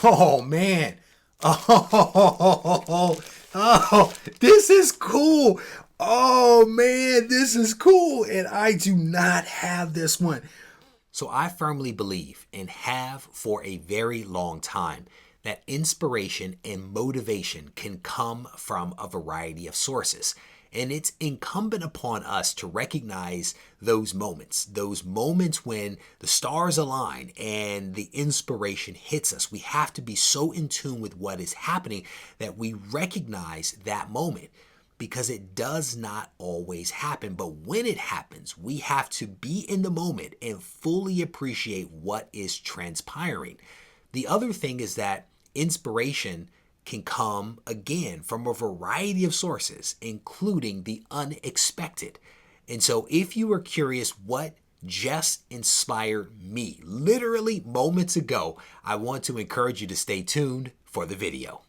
Oh man. Oh, this is cool. Oh man, this is cool. And I do not have this one. So I firmly believe and have for a very long time that inspiration and motivation can come from a variety of sources. And it's incumbent upon us to recognize those moments when the stars align and the inspiration hits us. We have to be so in tune with what is happening that we recognize that moment, because it does not always happen. But when it happens, we have to be in the moment and fully appreciate what is transpiring. The other thing is that inspiration can come again from a variety of sources, including the unexpected. And so if you are curious what just inspired me literally moments ago, I want to encourage you to stay tuned for the video.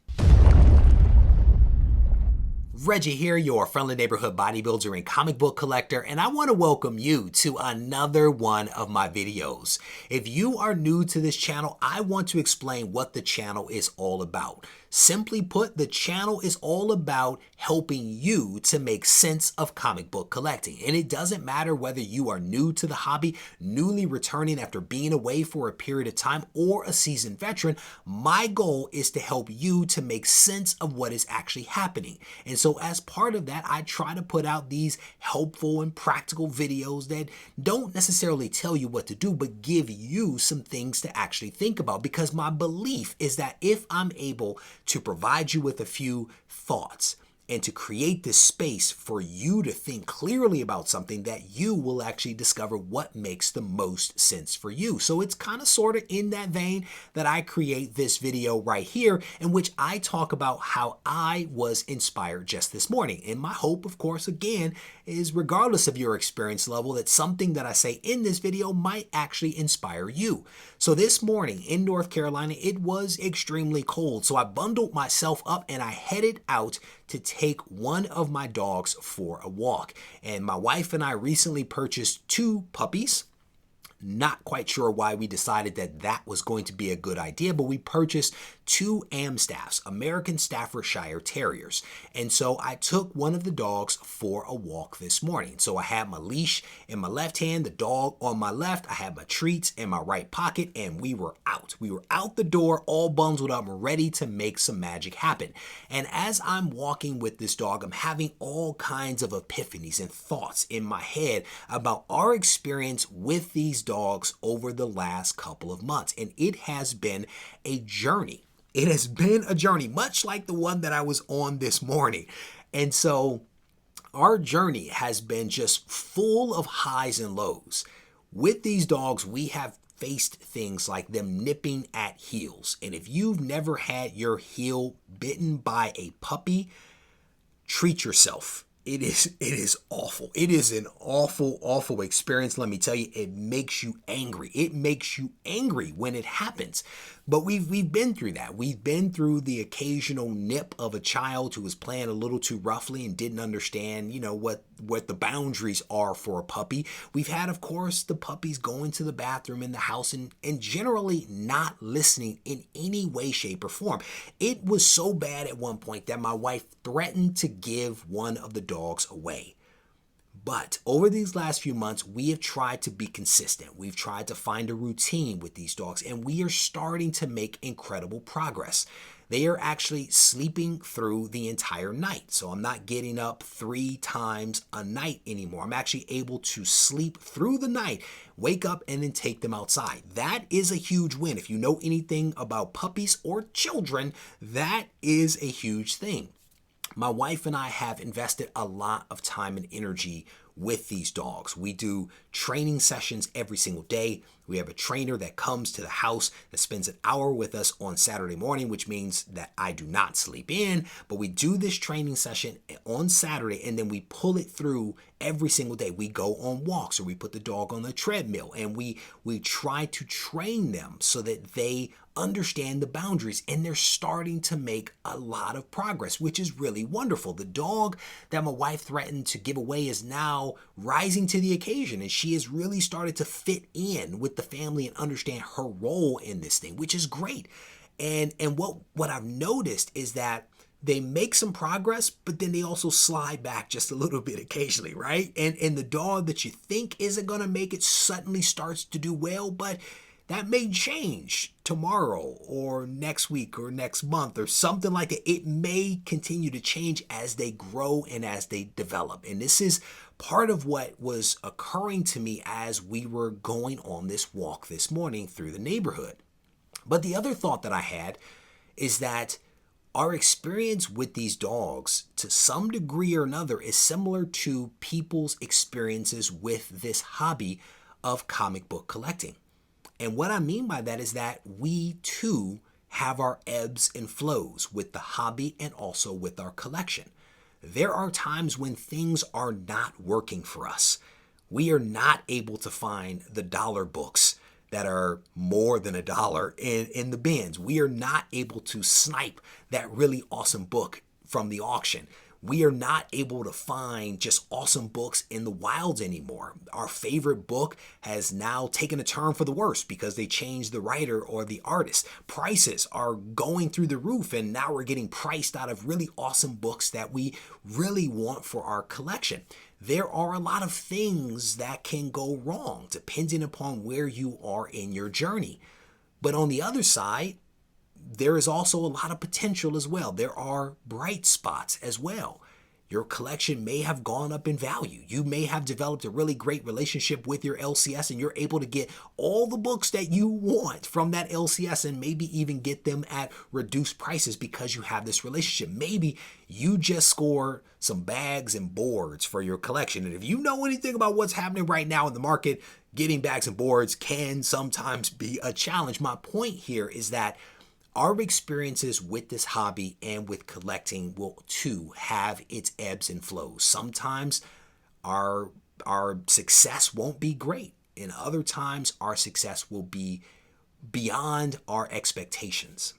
Regie here, your friendly neighborhood bodybuilder and comic book collector, and I want to welcome you to another one of my videos. If you are new to this channel, I want to explain what the channel is all about. Simply put, the channel is all about helping you to make sense of comic book collecting. And it doesn't matter whether you are new to the hobby, newly returning after being away for a period of time, or a seasoned veteran. My goal is to help you to make sense of what is actually happening. And so as part of that, I try to put out these helpful and practical videos that don't necessarily tell you what to do, but give you some things to actually think about. Because my belief is that if I'm able to provide you with a few thoughts and to create this space for you to think clearly about something, that you will actually discover what makes the most sense for you. So it's kind of sort of in that vein that I create this video right here, in which I talk about how I was inspired just this morning. And my hope, of course, again, is regardless of your experience level, that something that I say in this video might actually inspire you. So this morning in North Carolina, it was extremely cold. So I bundled myself up and I headed out to take one of my dogs for a walk. And my wife and I recently purchased 2 puppies. Not quite sure why we decided that that was going to be a good idea, but we purchased 2 Amstaffs, American Staffordshire Terriers. And so I took one of the dogs for a walk this morning. So I had my leash in my left hand, the dog on my left, I had my treats in my right pocket, and we were out. We were out the door, all bundled up, ready to make some magic happen. And as I'm walking with this dog, I'm having all kinds of epiphanies and thoughts in my head about our experience with these dogs over the last couple of months. And it has been a journey. It has been a journey, much like the one that I was on this morning. And so our journey has been just full of highs and lows. With these dogs, we have faced things like them nipping at heels. And if you've never had your heel bitten by a puppy, treat yourself. It is awful. It is an awful experience. Let me tell you, it makes you angry. It makes you angry when it happens. But we've been through that. We've been through the occasional nip of a child who was playing a little too roughly and didn't understand, what the boundaries are for a puppy. We've had, of course, the puppies going to the bathroom in the house and generally not listening in any way, shape, or form. It was so bad at one point that my wife threatened to give one of the dogs away. But over these last few months, we have tried to be consistent. We've tried to find a routine with these dogs, and we are starting to make incredible progress. They are actually sleeping through the entire night. So I'm not getting up 3 times a night anymore. I'm actually able to sleep through the night, wake up, and then take them outside. That is a huge win. If you know anything about puppies or children, that is a huge thing. My wife and I have invested a lot of time and energy with these dogs. We do training sessions every single day. We have a trainer that comes to the house that spends an hour with us on Saturday morning, which means that I do not sleep in, but we do this training session on Saturday and then we pull it through every single day. We go on walks or we put the dog on the treadmill and we try to train them so that they understand the boundaries, and they're starting to make a lot of progress, which is really wonderful. The dog that my wife threatened to give away is now rising to the occasion, and she has really started to fit in with the family and understand her role in this thing, which is great. And what I've noticed is that they make some progress, but then they also slide back just a little bit occasionally, right? And the dog that you think isn't going to make it suddenly starts to do well, but that may change tomorrow or next week or next month or something like that. It may continue to change as they grow and as they develop. And this is part of what was occurring to me as we were going on this walk this morning through the neighborhood. But the other thought that I had is that our experience with these dogs, to some degree or another, is similar to people's experiences with this hobby of comic book collecting. And what I mean by that is that we too have our ebbs and flows with the hobby and also with our collection. There are times when things are not working for us. We are not able to find the dollar books that are more than $1 in the bins. We are not able to snipe that really awesome book from the auction. We are not able to find just awesome books in the wilds anymore. Our favorite book has now taken a turn for the worse because they changed the writer or the artist. Prices are going through the roof, and now we're getting priced out of really awesome books that we really want for our collection. There are a lot of things that can go wrong depending upon where you are in your journey. But on the other side, there is also a lot of potential as well. There are bright spots as well. Your collection may have gone up in value. You may have developed a really great relationship with your LCS and you're able to get all the books that you want from that LCS and maybe even get them at reduced prices because you have this relationship. Maybe you just score some bags and boards for your collection. And if you know anything about what's happening right now in the market, getting bags and boards can sometimes be a challenge. My point here is that our experiences with this hobby and with collecting will too have its ebbs and flows. Sometimes our success won't be great, and other times our success will be beyond our expectations.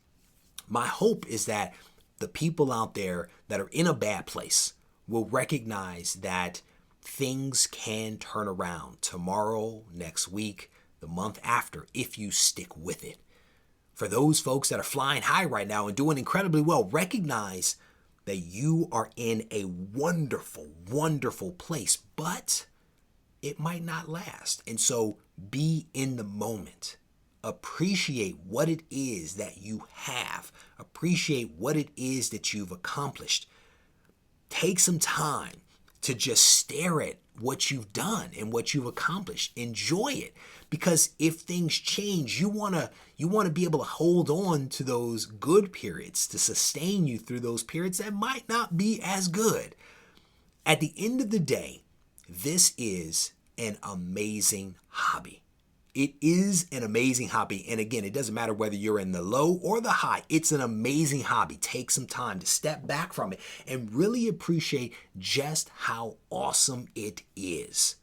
My hope is that the people out there that are in a bad place will recognize that things can turn around tomorrow, next week, the month after, if you stick with it. For those folks that are flying high right now and doing incredibly well, recognize that you are in a wonderful, wonderful place, but it might not last. And so be in the moment. Appreciate what it is that you have. Appreciate what it is that you've accomplished. Take some time to just stare at what you've done and what you've accomplished. Enjoy it, because if things change, you want to be able to hold on to those good periods to sustain you through those periods that might not be as good. At the end of the day, this is an amazing hobby. It is an amazing hobby. And again, it doesn't matter whether you're in the low or the high. It's an amazing hobby. Take some time to step back from it and really appreciate just how awesome it is.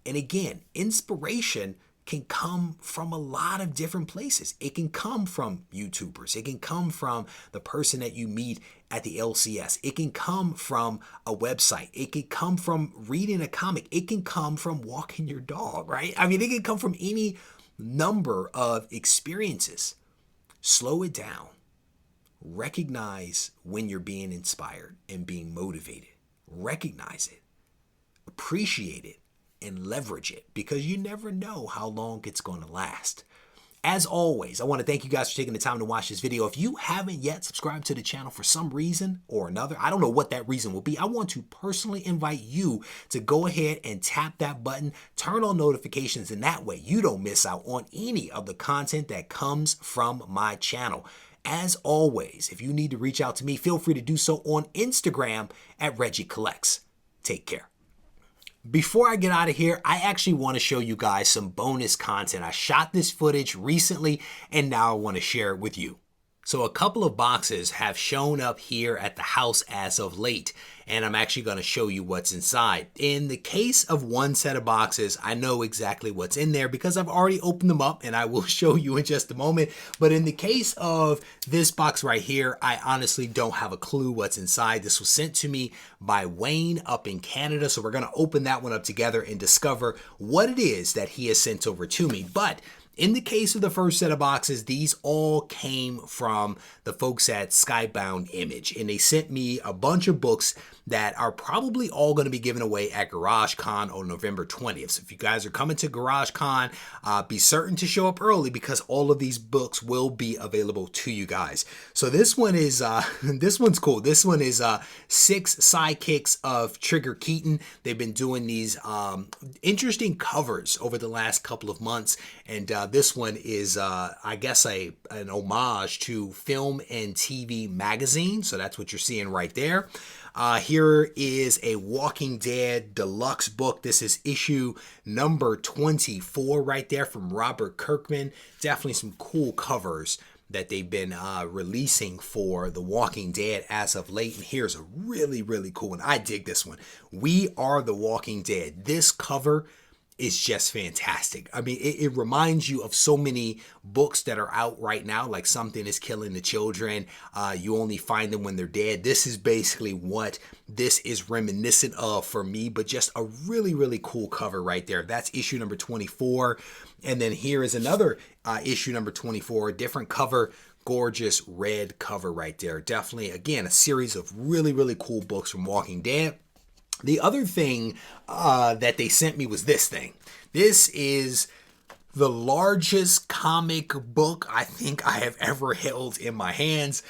And again, inspiration can come from a lot of different places. It can come from YouTubers. It can come from the person that you meet at the LCS. It can come from a website. It can come from reading a comic. It can come from walking your dog, right? I mean, it can come from any number of experiences. Slow it down. Recognize when you're being inspired and being motivated. Recognize it. Appreciate it. And leverage it, because you never know how long it's going to last. As always, I want to thank you guys for taking the time to watch this video. If you haven't yet subscribed to the channel for some reason or another, I don't know what that reason will be. I want to personally invite you to go ahead and tap that button, turn on notifications, and that way you don't miss out on any of the content that comes from my channel. As always, if you need to reach out to me, feel free to do so on Instagram at Regie Collects. Take care. Before I get out of here, I actually want to show you guys some bonus content. I shot this footage recently and now I want to share it with you. So a couple of boxes have shown up here at the house as of late, and I'm actually going to show you what's inside. In the case of one set of boxes, I know exactly what's in there because I've already opened them up and I will show you in just a moment. But in the case of this box right here, I honestly don't have a clue what's inside. This was sent to me by Wayne up in Canada. So we're going to open that one up together and discover what it is that he has sent over to me. But In the case of the first set of boxes, these all came from the folks at Skybound Image, and they sent me a bunch of books that are probably all going to be given away at GarageCon on November 20th. So if you guys are coming to GarageCon, be certain to show up early because all of these books will be available to you guys. So this one is this one's cool. This one is 6 sidekicks of Trigger Keaton. They've been doing these interesting covers over the last couple of months, and this one is I guess an homage to Film and TV Magazine. So that's what you're seeing right there. Here is a Walking Dead Deluxe book. This is issue number 24 right there from Robert Kirkman. Definitely some cool covers that they've been releasing for The Walking Dead as of late. And here's a really, really cool one. I dig this one. We Are the Walking Dead. This cover is just fantastic. I mean, it reminds you of so many books that are out right now, like Something is Killing the Children. You only find them when they're dead. This is basically what this is reminiscent of for me, but just a really, really cool cover right there. That's issue number 24. And then here is another issue number 24, different cover, gorgeous red cover right there. Definitely, again, a series of really, really cool books from Walking Dead. The other thing that they sent me was this thing. This is the largest comic book I think I have ever held in my hands.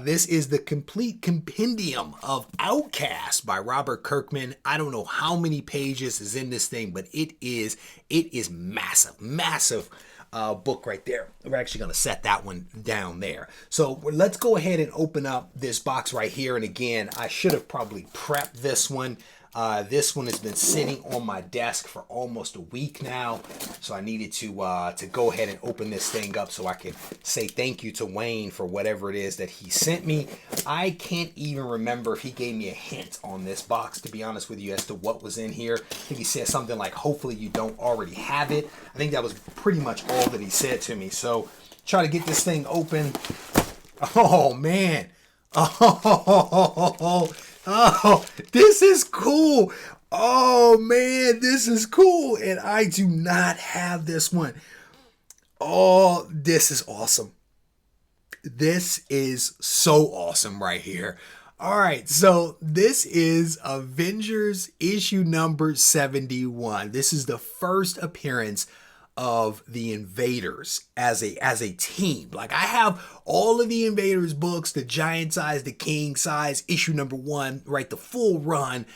This is the complete compendium of Outcasts by Robert Kirkman. I don't know how many pages is in this thing, but it is massive, massive. Book right there. We're actually going to set that one down there. So let's go ahead and open up this box right here. And again, I should have probably prepped this one. This one has been sitting on my desk for almost a week now. So I needed to go ahead and open this thing up so I can say thank you to Wayne for whatever it is that he sent me. I can't even remember if he gave me a hint on this box, to be honest with you, as to what was in here. I think he said something like, hopefully you don't already have it. I think that was pretty much all that he said to me. So try to get this thing open. Oh, man. Oh, this is cool. Oh, man, this is cool. And I do not have this one. Oh, this is awesome. This is so awesome right here. All right, so this is Avengers issue number 71. This is the first appearance of the Invaders as a team. Like, I have all of the Invaders books, the giant size, the king size, issue number 1, right, the full run,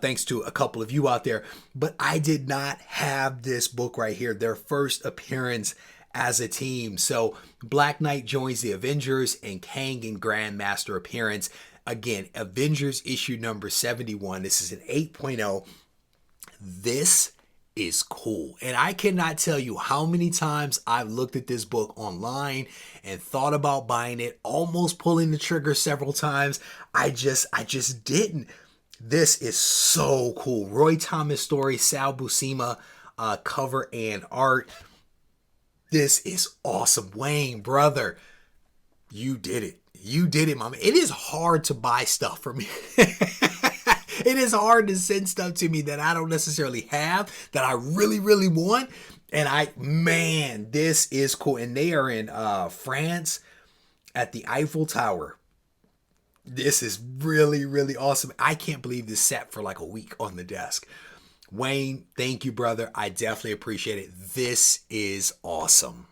thanks to a couple of you out there. But I did not have this book right here, their first appearance as a team. So Black Knight joins the Avengers and Kang and Grandmaster appearance. Again, Avengers issue number 71. This is an 8.0. This is cool. And I cannot tell you how many times I've looked at this book online and thought about buying it, almost pulling the trigger several times. I just didn't. This is so cool. Roy Thomas story, Sal Buscema cover and art. This is awesome. Wayne, brother, you did it. You did it, mama. It is hard to buy stuff for me. It is hard to send stuff to me that I don't necessarily have, that I really, really want. And man, this is cool. And they are in France at the Eiffel Tower. This is really, really awesome. I can't believe this sat for like a week on the desk. Wayne, thank you, brother. I definitely appreciate it. This is awesome.